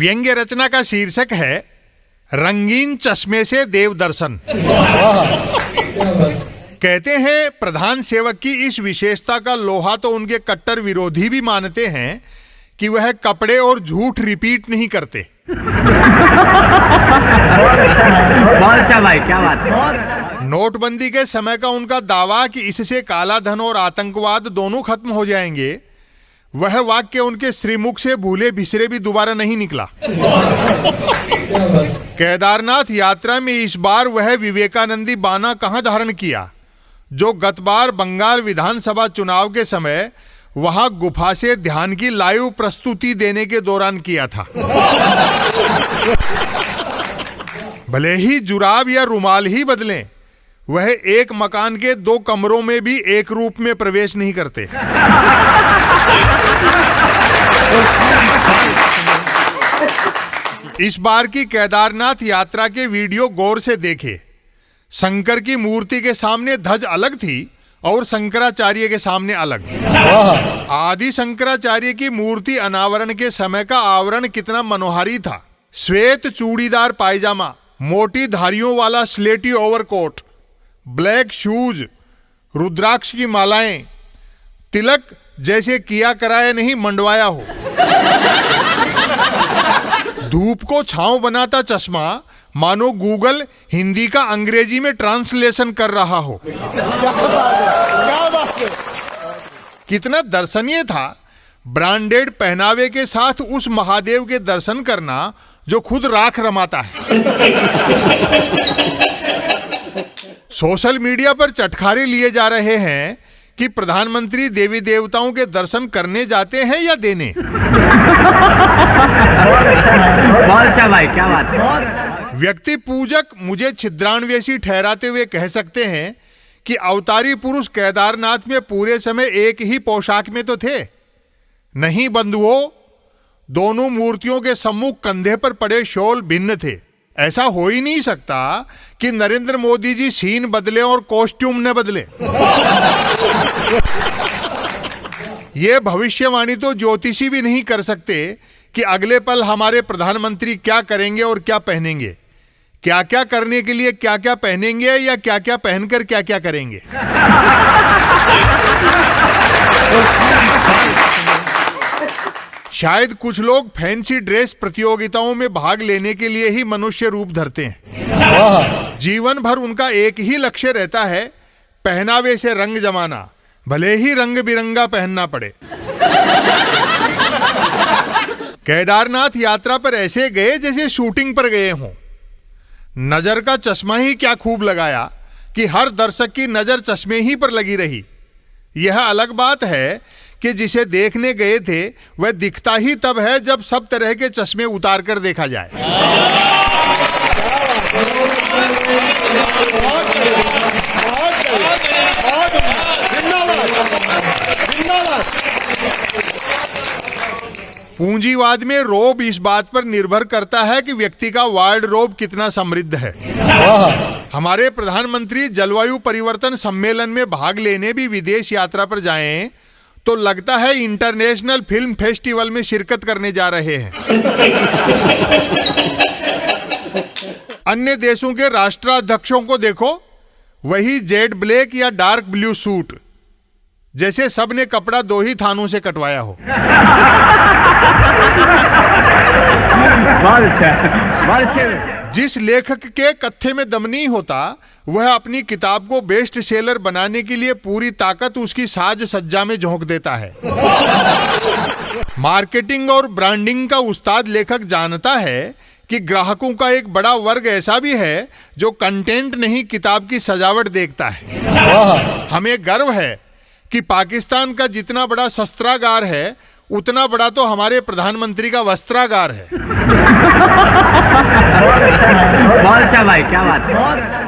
व्यंग्य रचना का शीर्षक है रंगीन चश्मे से देव दर्शन। कहते हैं प्रधान सेवक की इस विशेषता का लोहा तो उनके कट्टर विरोधी भी मानते हैं कि वह कपड़े और झूठ रिपीट नहीं करते। भाई क्या बात है। नोटबंदी के समय का उनका दावा कि इससे काला धन और आतंकवाद दोनों खत्म हो जाएंगे, वह वाक्य उनके श्रीमुख से भूले बिसरे भी दोबारा नहीं निकला। केदारनाथ यात्रा में इस बार वह विवेकानंदी बाना कहां धारण किया जो गत बार बंगाल विधानसभा चुनाव के समय वहां गुफा से ध्यान की लाइव प्रस्तुति देने के दौरान किया था। भले ही जुराब या रुमाल ही बदलें, वह एक मकान के 2 कमरों में भी एक रूप में प्रवेश नहीं करते। इस बार की केदारनाथ यात्रा के वीडियो गौर से देखे। शंकर की मूर्ति के सामने ध्वज अलग थी और शंकराचार्य के सामने अलग। आदि शंकराचार्य की मूर्ति अनावरण के समय का आवरण कितना मनोहारी था। श्वेत चूड़ीदार पायजामा, मोटी धारियों वाला स्लेटी ओवरकोट, ब्लैक शूज, रुद्राक्ष की मालाएं, तिलक जैसे किया कराया नहीं मंडवाया हो, धूप को छांव बनाता चश्मा मानो गूगल हिंदी का अंग्रेजी में ट्रांसलेशन कर रहा हो। कितना दर्शनीय था ब्रांडेड पहनावे के साथ उस महादेव के दर्शन करना जो खुद राख रमाता है। सोशल मीडिया पर चटखारे लिए जा रहे हैं कि प्रधानमंत्री देवी देवताओं के दर्शन करने जाते हैं या देने। भाई क्या बात है। व्यक्ति पूजक मुझे छिद्रान्वेषी ठहराते हुए कह सकते हैं कि अवतारी पुरुष केदारनाथ में पूरे समय एक ही पोशाक में तो थे। नहीं बंधुओं, दोनों मूर्तियों के सम्मुख कंधे पर पड़े शॉल भिन्न थे। ऐसा हो ही नहीं सकता कि नरेंद्र मोदी जी सीन बदले और कॉस्ट्यूम न बदले। ये भविष्यवाणी तो ज्योतिषी भी नहीं कर सकते कि अगले पल हमारे प्रधानमंत्री क्या करेंगे और क्या पहनेंगे, क्या क्या करने के लिए क्या क्या पहनेंगे या क्या क्या पहनकर क्या क्या करेंगे। शायद कुछ लोग फैंसी ड्रेस प्रतियोगिताओं में भाग लेने के लिए ही मनुष्य रूप धरते हैं। जीवन भर उनका एक ही लक्ष्य रहता है, पहनावे से रंग जमाना, भले ही रंग बिरंगा पहनना पड़े। केदारनाथ यात्रा पर ऐसे गए जैसे शूटिंग पर गए हों। नजर का चश्मा ही क्या खूब लगाया कि हर दर्शक की नजर चश्मे ही पर लगी रही। यह अलग बात है कि जिसे देखने गए थे वह दिखता ही तब है जब सब तरह के चश्मे उतार कर देखा जाए। पूंजीवाद में रोब इस बात पर निर्भर करता है कि व्यक्ति का वार्डरोब कितना समृद्ध है। हमारे प्रधानमंत्री जलवायु परिवर्तन सम्मेलन में भाग लेने भी विदेश यात्रा पर जाएं तो लगता है इंटरनेशनल फिल्म फेस्टिवल में शिरकत करने जा रहे हैं। अन्य देशों के राष्ट्राध्यक्षों को देखो, वही जेड ब्लैक या डार्क ब्लू सूट, जैसे सब ने कपड़ा 2 ही थानों से कटवाया हो। जिस लेखक के कत्थे में दम नहीं होता वह अपनी किताब को बेस्ट सेलर बनाने के लिए पूरी ताकत उसकी साज सज्जा में झोंक देता है। मार्केटिंग और ब्रांडिंग का उस्ताद लेखक जानता है कि ग्राहकों का एक बड़ा वर्ग ऐसा भी है जो कंटेंट नहीं किताब की सजावट देखता है। हमें गर्व है कि पाकिस्तान का जितना बड़ा शस्त्रागार है उतना बड़ा तो हमारे प्रधानमंत्री का वस्त्रागार है। भाई क्या बात है।